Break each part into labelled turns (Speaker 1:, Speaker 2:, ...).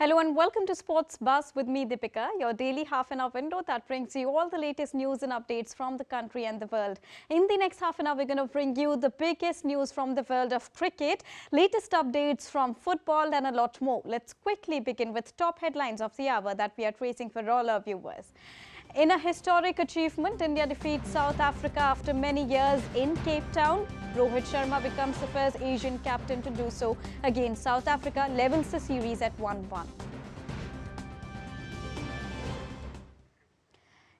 Speaker 1: Hello and welcome to Sports Buzz with me, Deepika, your daily half-an-hour window that brings you all the latest news and updates from the country and the world. In the next half an hour, we're going to bring you the biggest news from the world of cricket, latest updates from football and a lot more. Let's quickly begin with top headlines of the hour that we are tracing for all our viewers. In a historic achievement, India defeats South Africa after many years in Cape Town. Rohit Sharma becomes the first Asian captain to do so against South Africa, levels the series at 1-1.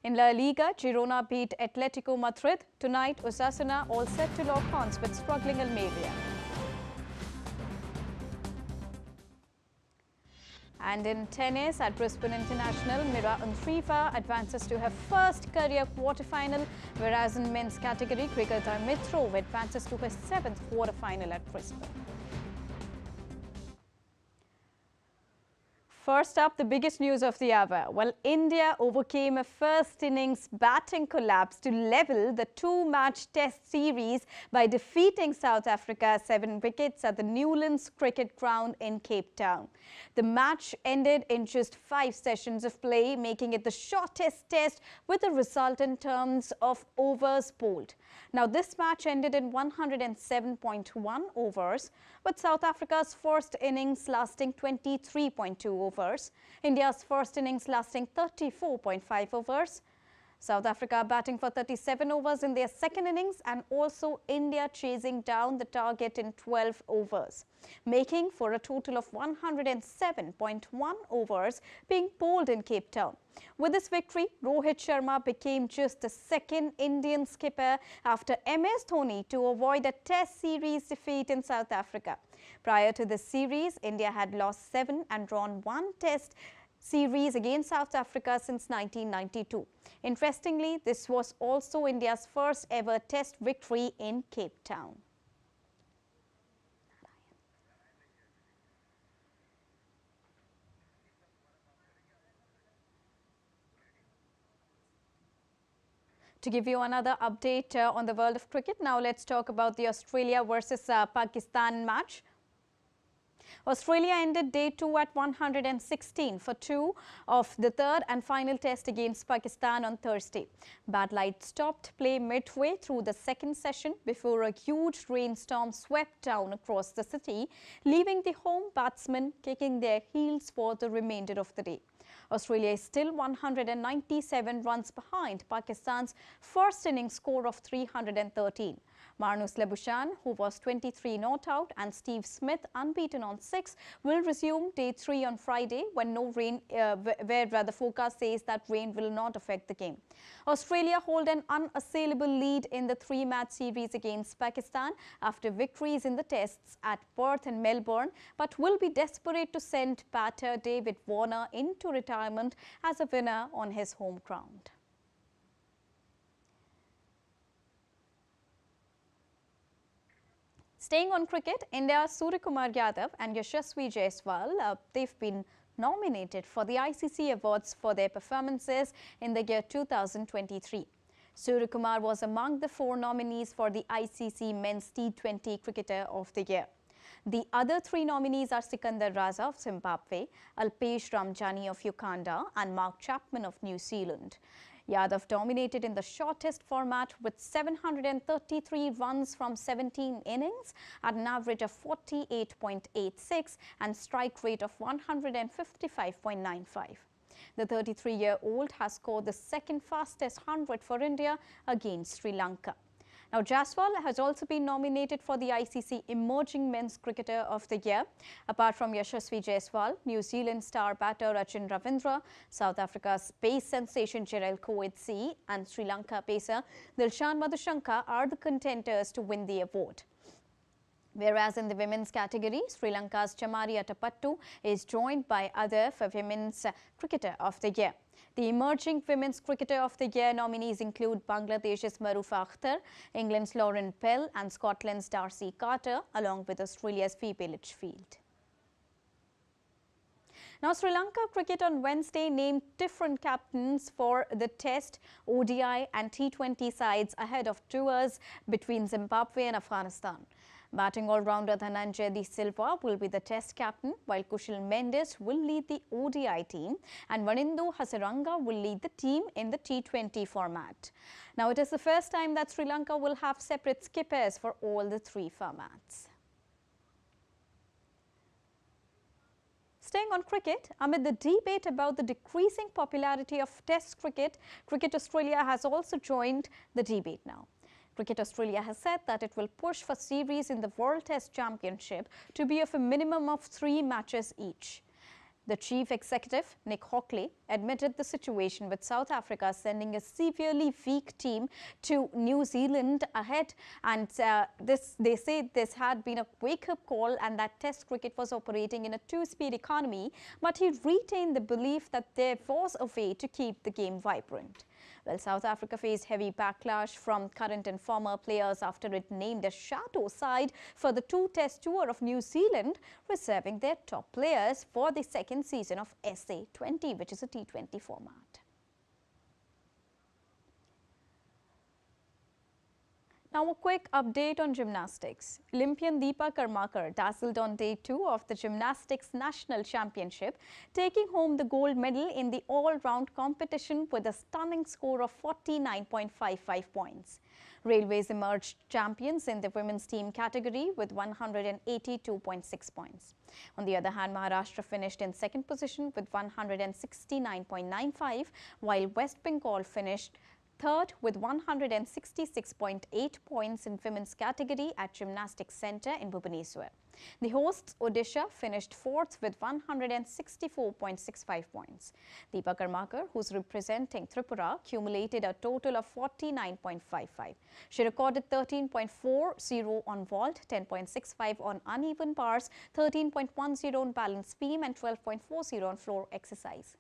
Speaker 1: In La Liga, Girona beat Atletico Madrid. Tonight, Osasuna all set to lock horns with struggling Almeria. And in tennis at Brisbane International, Mirra advances to her first career quarterfinal, whereas in men's category, cricketer Dimitrov advances to her seventh quarterfinal at Brisbane. First up, the biggest news of the hour. Well, India overcame a first innings batting collapse to level the two-match test series by defeating South Africa 7 wickets at the Newlands Cricket Ground in Cape Town. The match ended in just 5 sessions of play, making it the shortest test with a result in terms of overs bowled. Now, this match ended in 107.1 overs, with South Africa's first innings lasting 23.2 overs, India's first innings lasting 34.5 overs, South Africa batting for 37 overs in their second innings, and also India chasing down the target in 12 overs, making for a total of 107.1 overs being bowled in Cape Town. With this victory, Rohit Sharma became just the second Indian skipper after MS Dhoni to avoid a test series defeat in South Africa. Prior to this series, India had lost 7 and drawn 1 test series against South Africa since 1992. Interestingly, this was also India's first ever test victory in Cape Town. To give you another update on the world of cricket, now let's talk about the Australia versus Pakistan match. Australia ended day 2 at 116 for 2 of the third and final test against Pakistan on Thursday. Bad light stopped play midway through the second session before a huge rainstorm swept down across the city, leaving the home batsmen kicking their heels for the remainder of the day. Australia is still 197 runs behind Pakistan's first innings score of 313. Marnus Labuschagne, who was 23 not out, and Steve Smith, unbeaten on 6, will resume day 3 on Friday when no rain, where the forecast says that rain will not affect the game. Australia hold an unassailable lead in the 3-match series against Pakistan after victories in the tests at Perth and Melbourne, but will be desperate to send batter David Warner into retirement as a winner on his home ground. Staying on cricket, India's Suryakumar Yadav and Yashasvi Jaiswal, they've been nominated for the ICC Awards for their performances in the year 2023. Suryakumar was among the 4 nominees for the ICC Men's T20 Cricketer of the Year. The other 3 nominees are Sikandar Raza of Zimbabwe, Alpesh Ramjani of Uganda, and Mark Chapman of New Zealand. Yadav dominated in the shortest format with 733 runs from 17 innings at an average of 48.86 and strike rate of 155.95. The 33-year-old has scored the second fastest 100 for India against Sri Lanka. Now, Jaiswal has also been nominated for the ICC Emerging Men's Cricketer of the Year. Apart from Yashasvi Jaiswal, New Zealand star batter Rachin Ravindra, South Africa's pace sensation Jarrell Coetzee, and Sri Lanka pacer Dilshan Madhushanka are the contenders to win the award. Whereas in the women's category, Sri Lanka's Chamari Atapattu is joined by other for Women's Cricketer of the Year. The Emerging Women's Cricketer of the Year nominees include Bangladesh's Marufa Akhtar, England's Lauren Bell, and Scotland's Darcy Carter, along with Australia's Phoebe Litchfield. Now, Sri Lanka cricket on Wednesday named different captains for the Test, ODI and T20 sides ahead of tours between Zimbabwe and Afghanistan. Batting all-rounder Dhananjay De Silva will be the Test captain, while Kushal Mendes will lead the ODI team and Vanindu Hasaranga will lead the team in the T20 format. Now, it is the first time that Sri Lanka will have separate skippers for all the three formats. Staying on cricket, amid the debate about the decreasing popularity of Test cricket, Cricket Australia has also joined the debate now. Cricket Australia has said that it will push for series in the World Test Championship to be of a minimum of 3 matches each. The chief executive, Nick Hockley, admitted the situation with South Africa sending a severely weak team to New Zealand ahead, and they say this had been a wake-up call and that Test cricket was operating in a 2-speed economy, but he retained the belief that there was a way to keep the game vibrant. Well, South Africa faced heavy backlash from current and former players after it named a shadow side for the 2-test tour of New Zealand, reserving their top players for the second season of SA20, which is a T20 format. Now, a quick update on gymnastics. Olympian Deepa Karmakar dazzled on day 2 of the Gymnastics National Championship, taking home the gold medal in the all-round competition with a stunning score of 49.55 points. Railways emerged champions in the women's team category with 182.6 points. On the other hand, Maharashtra finished in second position with 169.95, while West Bengal finished third with 166.8 points in women's category at Gymnastics Centre in Bhubaneswar. The hosts Odisha finished fourth with 164.65 points. Deepa Karmakar, who's representing Tripura, accumulated a total of 49.55. She recorded 13.40 on vault, 10.65 on uneven bars, 13.10 on balance beam and 12.40 on floor exercise.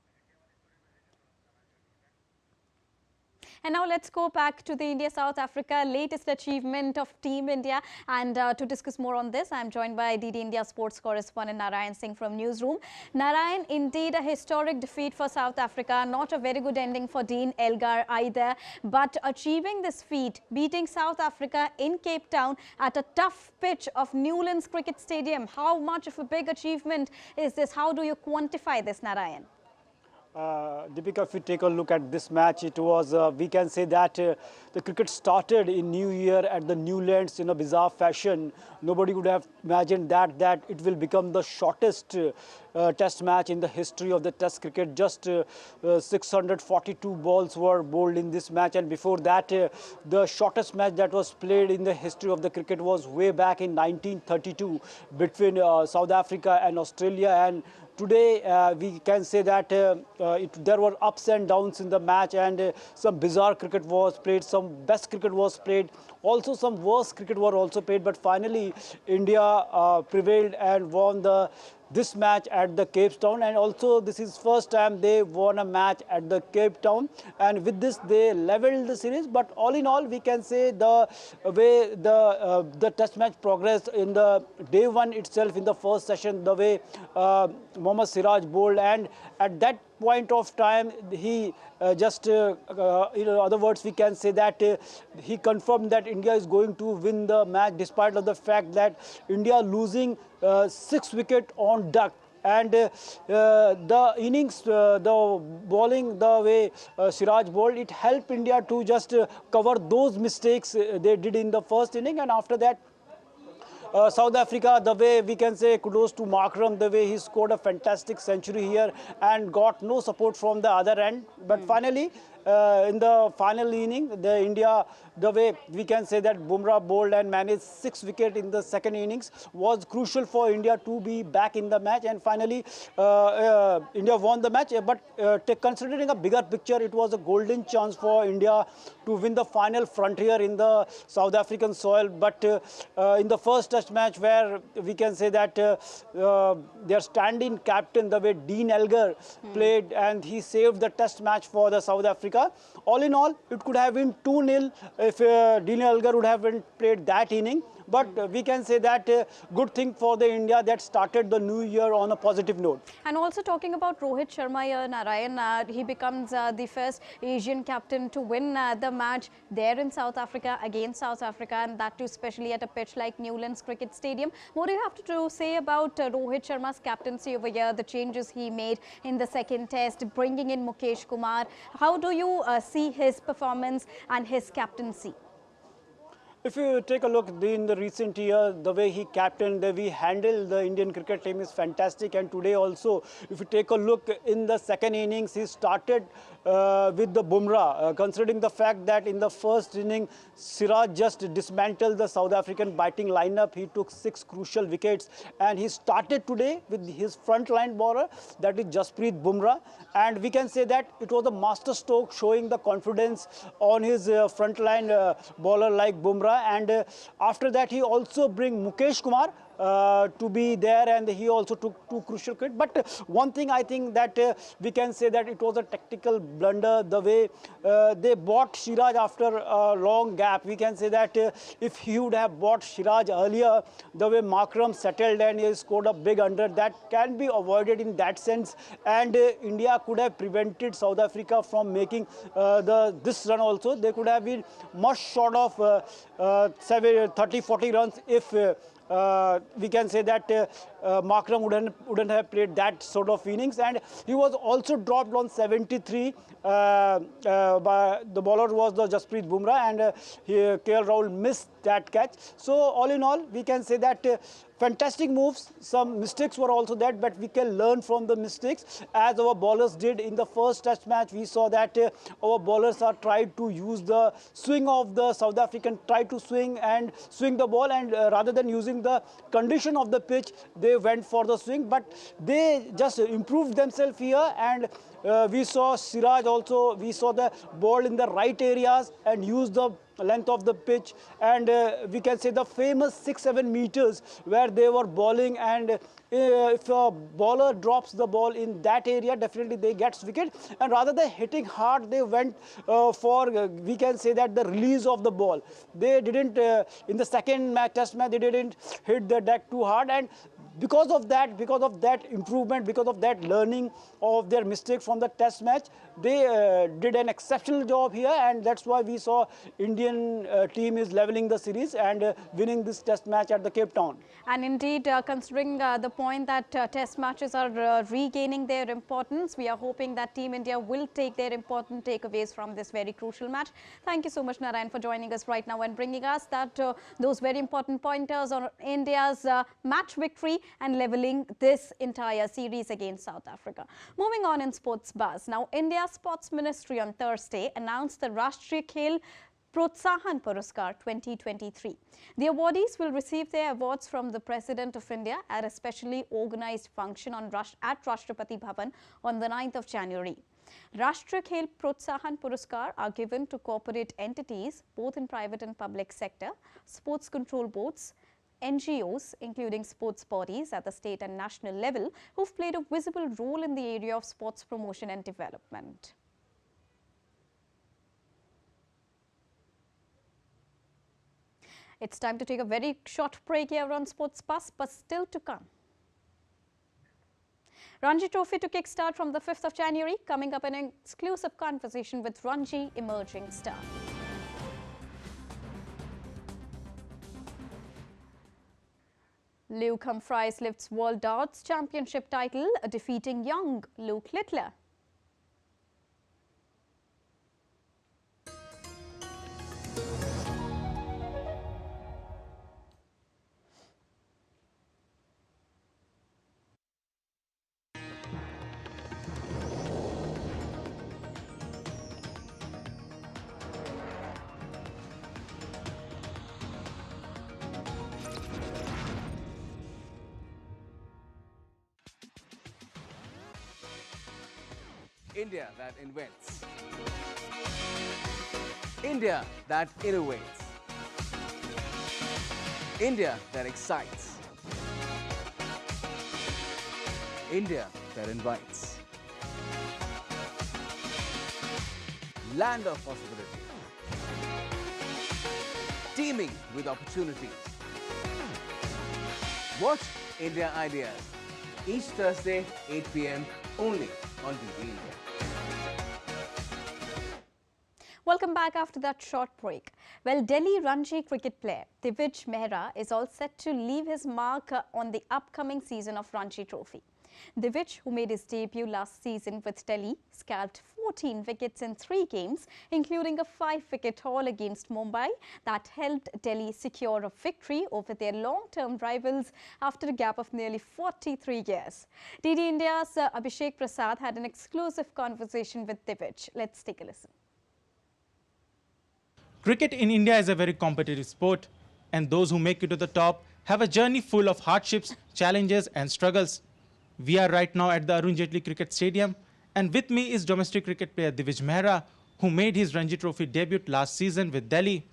Speaker 1: And now let's go back to the India-South Africa latest achievement of Team India. And to discuss more on this, I am joined by DD India sports correspondent Narayan Singh from Newsroom. Narayan, indeed a historic defeat for South Africa, not a very good ending for Dean Elgar either. But achieving this feat, beating South Africa in Cape Town at a tough pitch of Newlands Cricket Stadium, how much of a big achievement is this? How do you quantify this, Narayan?
Speaker 2: Deepika, if we take a look at this match, it was, we can say that the cricket started in New Year at the Newlands in a bizarre fashion. Nobody would have imagined that it will become the shortest test match in the history of the test cricket. Just 642 balls were bowled in this match, and before that the shortest match that was played in the history of the cricket was way back in 1932 between South Africa and Australia. And today, we can say that there were ups and downs in the match, and some bizarre cricket was played, some best cricket was played, also some worst cricket were also played. But finally, India prevailed and won this match at the Cape Town, and also this is first time they won a match at the Cape Town, and with this they leveled the series. But all in all, we can say the way the test match progressed in the day 1 itself, in the first session, the way Mohammad Siraj bowled, and at that point of time he in other words, we can say that he confirmed that India is going to win the match, despite of the fact that India losing 6 wickets on duck. And the innings, the bowling, the way Siraj bowled, it helped India to just cover those mistakes they did in the first inning. And after that, South Africa, the way we can say kudos to Markram, the way he scored a fantastic century here and got no support from the other end. But finally, in the final inning, India, the way we can say that Bumrah bowled and managed 6 wickets in the second innings was crucial for India to be back in the match. And finally, India won the match. But considering a bigger picture, it was a golden chance for India to win the final frontier in the South African soil. But in the first test match, where we can say that their stand-in captain, the way Dean Elgar played, and he saved the test match for the South Africa. All in all, it could have been 2-0 if Dean Elgar would have played that inning. But we can say that good thing for the India that started the new year on a positive note.
Speaker 1: And also talking about Rohit Sharma here, Narayan, he becomes the first Asian captain to win the match there in South Africa against South Africa, and that too especially at a pitch like Newlands Cricket Stadium. What do you have to say about Rohit Sharma's captaincy over here, the changes he made in the second test, bringing in Mukesh Kumar? How do you see his performance and his captaincy?
Speaker 2: If you take a look in the recent year, the way he captained, the way he handled the Indian cricket team is fantastic. And today also, if you take a look in the second innings, he started with the Bumrah, considering the fact that in the first inning, Siraj just dismantled the South African batting lineup. He took 6 crucial wickets, and he started today with his front-line bowler, that is Jasprit Bumrah. And we can say that it was a masterstroke, showing the confidence on his front-line bowler like Bumrah. And after that, he also bring Mukesh Kumar to be there, and he also took 2 crucial wickets. But one thing I think that we can say that it was a tactical blunder, the way they bought Siraj after a long gap. We can say that if he would have bought Siraj earlier, the way Markram settled and he scored a big 100, that can be avoided in that sense, and India could have prevented South Africa from making this run also. They could have been much short of 30-40 runs if we can say that Markram wouldn't have played that sort of innings. And he was also dropped on 73 by the bowler was the Jasprit Bumrah, and KL Rahul missed that catch. So all in all, we can say that fantastic moves. Some mistakes were also there, but we can learn from the mistakes, as our bowlers did in the first test match. We saw that our bowlers are tried to use the swing of the South African, try to swing the ball, and rather than using the condition of the pitch, they went for the swing. But they just improved themselves here, and we saw Siraj also, we saw the ball in the right areas and used the length of the pitch, and we can say the famous 6-7 meters where they were bowling, and if a bowler drops the ball in that area, definitely they get wicket. And rather than hitting hard, they went for we can say that the release of the ball. They didn't in the second test match, they didn't hit the deck too hard, and because of that improvement, because of that learning of their mistake from the test match, they did an exceptional job here, and that's why we saw Indian team is leveling the series and winning this test match at the Cape Town.
Speaker 1: And indeed, considering the point that test matches are regaining their importance, we are hoping that Team India will take their important takeaways from this very crucial match. Thank you so much, Narayan, for joining us right now and bringing us that those very important pointers on India's match victory and leveling this entire series against South Africa. Moving on in sports buzz. Now, India's Sports Ministry on Thursday announced the Rashtriya Khel Protsahan Puraskar 2023. The awardees will receive their awards from the President of India at a specially organized function at Rashtrapati Bhavan on the 9th of January. Rashtriya Khel Protsahan Puraskar are given to corporate entities, both in private and public sector, sports control boards, NGOs, including sports bodies at the state and national level, who've played a visible role in the area of sports promotion and development. It's time to take a very short break here on Sports Buzz, but still to come. Ranji Trophy to kickstart from the 5th of January, coming up an exclusive conversation with Ranji emerging star. Luke Humphries lifts World Darts Championship title, defeating young Luke Littler.
Speaker 3: India that invents. India that innovates. India that excites. India that invites. Land of possibility. Teeming with opportunities. Watch India Ideas each Thursday, 8 p.m. only on TV India.
Speaker 1: Welcome back after that short break. Well, Delhi Ranji cricket player Divij Mehra is all set to leave his mark on the upcoming season of Ranji Trophy. Divij, who made his debut last season with Delhi, scalped 14 wickets in 3 games, including a 5-wicket haul against Mumbai that helped Delhi secure a victory over their long-term rivals after a gap of nearly 43 years. DD India's Abhishek Prasad had an exclusive conversation with Divij. Let's take a listen.
Speaker 4: Cricket in India is a very competitive sport, and those who make it to the top have a journey full of hardships, challenges and struggles. We are right now at the Arun Jaitley Cricket Stadium, and with me is domestic cricket player Divij Mehra, who made his Ranji Trophy debut last season with Delhi.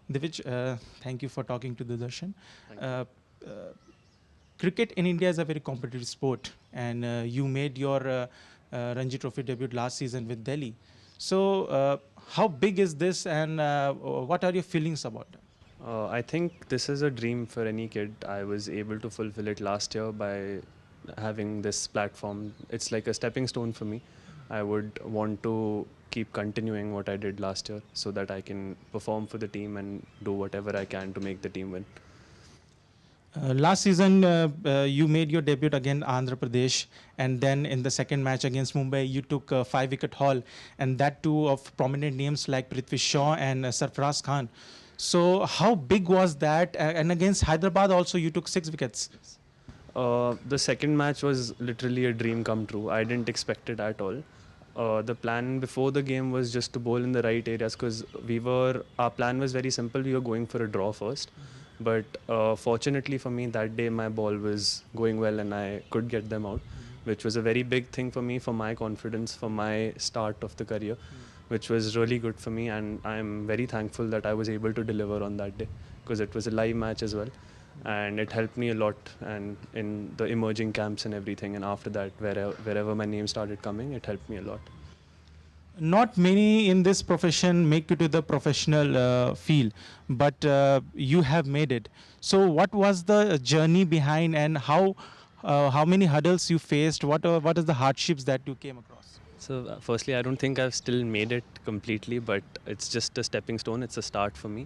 Speaker 4: Divij, thank you for talking to the Darshan. Cricket in India is a very competitive sport, and you made your Ranji Trophy debut last season with Delhi. So, how big is this, and what are your feelings about it?
Speaker 5: I think this is a dream for any kid. I was able to fulfill it last year by having this platform. It's like a stepping stone for me. I would want to keep continuing what I did last year so that I can perform for the team and do whatever I can to make the team win.
Speaker 4: Last season, you made your debut against Andhra Pradesh, and then in the second match against Mumbai, you took a 5-wicket haul, and that too of prominent names like Prithvi Shaw and Sarfaraz Khan. So how big was that? And against Hyderabad also, you took 6 wickets.
Speaker 5: The second match was literally a dream come true. I didn't expect it at all. The plan before the game was just to bowl in the right areas because our plan was very simple. We were going for a draw first. But fortunately for me, that day my ball was going well and I could get them out, which was a very big thing for me, for my confidence, for my start of the career, which was really good for me. And I'm very thankful that I was able to deliver on that day because it was a live match as well. And it helped me a lot and in the emerging camps and everything. And after that, wherever my name started coming, it helped me a lot.
Speaker 4: Not many in this profession make it to the professional field, but you have made it. So what was the journey behind, and how many hurdles you faced? What is the hardships that you came across?
Speaker 5: So firstly, I don't think I've still made it completely, but it's just a stepping stone. It's a start for me.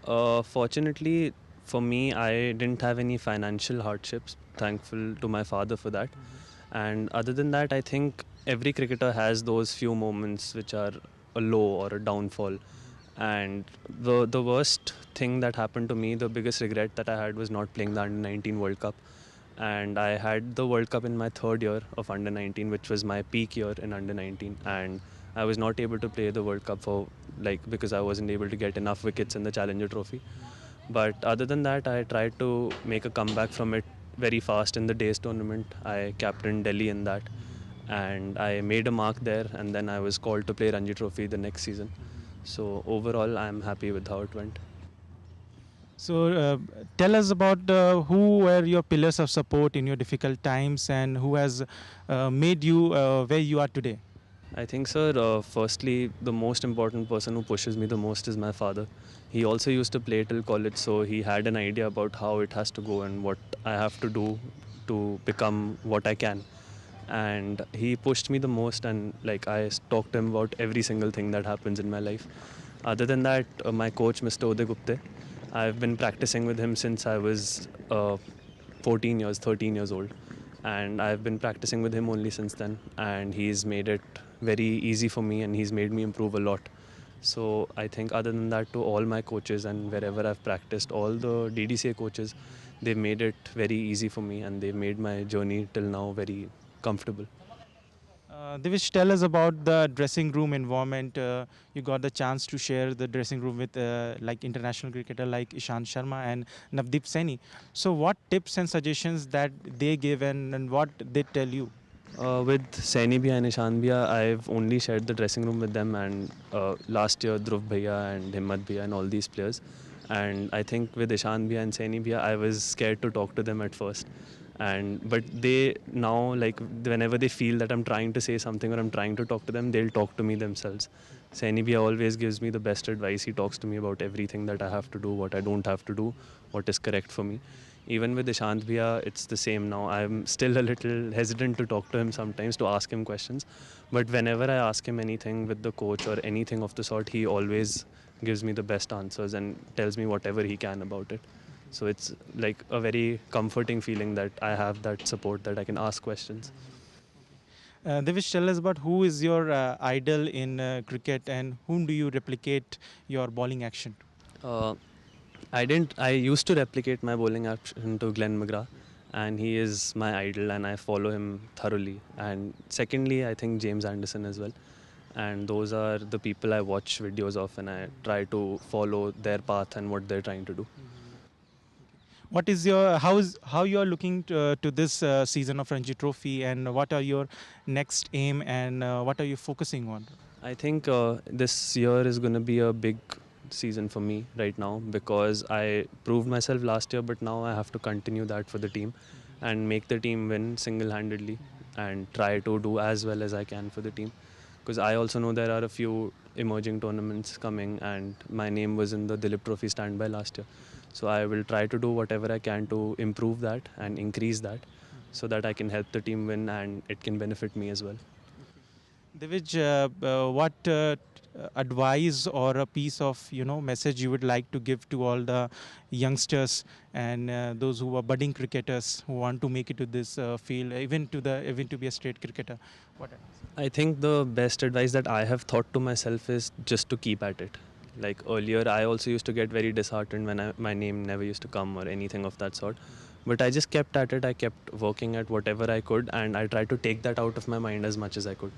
Speaker 5: Fortunately for me, I didn't have any financial hardships. Thankful to my father for that. And other than that, I think every cricketer has those few moments which are a low or a downfall. And the worst thing that happened to me, the biggest regret that I had was not playing the Under-19 World Cup. And I had the World Cup in my 3rd year of Under-19, which was my peak year in Under-19. And I was not able to play the World Cup because I wasn't able to get enough wickets in the Challenger Trophy. But other than that, I tried to make a comeback from it very fast in the Days tournament. I captained Delhi in that. And I made a mark there, and then I was called to play Ranji Trophy the next season. So overall, I'm happy with how it went.
Speaker 4: So tell us about who were your pillars of support in your difficult times, and who has made you where you are today.
Speaker 5: I think, sir, firstly, the most important person who pushes me the most is my father. He also used to play till college, so he had an idea about how it has to go and what I have to do to become what I can. And he pushed me the most, and I talked to him about every single thing that happens in my life. Other than that, my coach, Mr. Uday Gupte, I've been practicing with him since I was 13 years old. And I've been practicing with him only since then. And he's made it very easy for me, and he's made me improve a lot. So I think other than that, to all my coaches and wherever I've practiced, all the DDCA coaches, they've made it very easy for me, and they've made my journey till now very comfortable.
Speaker 4: Divij, tell us about the dressing room environment. You got the chance to share the dressing room with international cricketer like Ishant Sharma and Navdeep Saini. So what tips and suggestions that they give, and what they tell you?
Speaker 5: With Saini Bhaiya and Ishant Bhaiya, I've only shared the dressing room with them, and last year Dhruv Bhaiya and Himmat Bhaiya and all these players. And I think with Ishant Bhaiya and Saini Bhaiya, I was scared to talk to them at first. But they now, whenever they feel that I'm trying to say something or I'm trying to talk to them, they'll talk to me themselves. Saini Bhaiya always gives me the best advice. He talks to me about everything that I have to do, what I don't have to do, what is correct for me. Even with Ishant Bhaiya, it's the same now. I'm still a little hesitant to talk to him sometimes, to ask him questions. But whenever I ask him anything with the coach or anything of the sort, he always gives me the best answers and tells me whatever he can about it. So it's like a very comforting feeling that I have that support, that I can ask questions.
Speaker 4: Devish, tell us about who is your idol in cricket and whom do you replicate your bowling action to?
Speaker 5: I used to replicate my bowling action to Glenn McGrath, and he is my idol and I follow him thoroughly. And secondly, I think James Anderson as well. And those are the people I watch videos of and I try to follow their path and what they're trying to do.
Speaker 4: What is your how you are looking to this season of Ranji Trophy, and what are your next aim, and what are you focusing on?
Speaker 5: I think this year is going to be a big season for me right now, because I proved myself last year, but now I have to continue that for the team and make the team win single-handedly and try to do as well as I can for the team. Because I also know there are a few emerging tournaments coming, and my name was in the Dilip Trophy standby last year. So I will try to do whatever I can to improve that and increase that, so that I can help the team win and it can benefit me as well.
Speaker 4: Divij, what advice or a piece of message you would like to give to all the youngsters and those who are budding cricketers who want to make it to this field, even to be a state cricketer? What?
Speaker 5: I think the best advice that I have thought to myself is just to keep at it. Like earlier, I also used to get very disheartened when my name never used to come or anything of that sort. But I just kept at it. I kept working at whatever I could, and I tried to take that out of my mind as much as I could.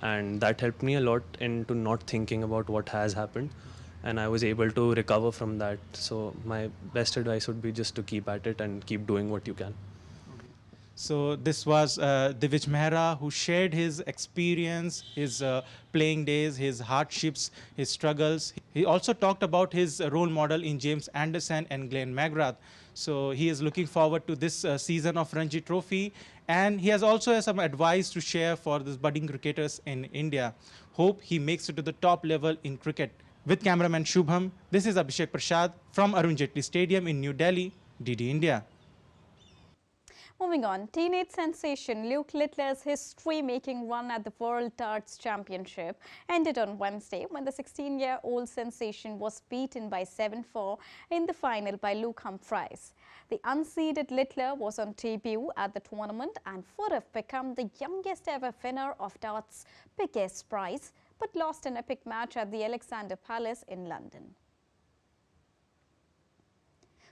Speaker 5: And that helped me a lot into not thinking about what has happened. And I was able to recover from that. So my best advice would be just to keep at it and keep doing what you can.
Speaker 4: So this was Divij Mehra, who shared his experience, his playing days, his hardships, his struggles. He also talked about his role model in James Anderson and Glenn McGrath. So he is looking forward to this season of Ranji Trophy, and he has also some advice to share for these budding cricketers in India. Hope he makes it to the top level in cricket. With cameraman Shubham, this is Abhishek Prasad from Arun Jaitley Stadium in New Delhi, DD India.
Speaker 1: Moving on, teenage sensation Luke Littler's history-making run at the World Darts Championship ended on Wednesday when the 16-year-old sensation was beaten by 7-4 in the final by Luke Humphries. The unseeded Littler was on debut at the tournament and would have become the youngest ever winner of darts' biggest prize, but lost an epic match at the Alexander Palace in London.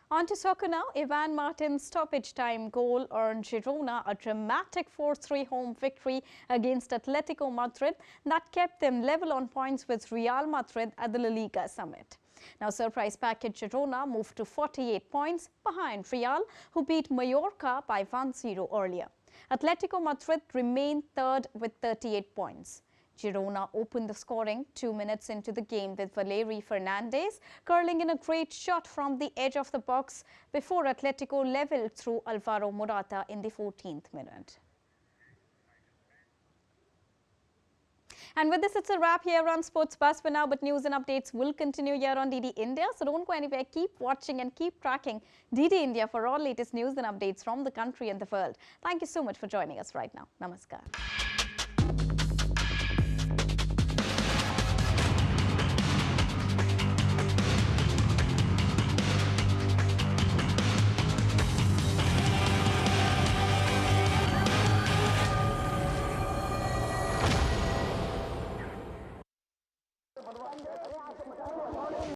Speaker 1: On to soccer now. Ivan Martin's stoppage time goal earned Girona a dramatic 4-3 home victory against Atletico Madrid that kept them level on points with Real Madrid at the La Liga summit. Now, surprise package Girona moved to 48 points behind Real, who beat Mallorca by 1-0 earlier. Atletico Madrid remained third with 38 points. Girona opened the scoring 2 minutes into the game with Valeri Fernandez curling in a great shot from the edge of the box before Atletico levelled through Alvaro Morata in the 14th minute. And with this, it's a wrap here on Sports Buzz for now, but news and updates will continue here on DD India. So don't go anywhere. Keep watching and keep tracking DD India for all latest news and updates from the country and the world. Thank you so much for joining us right now. Namaskar.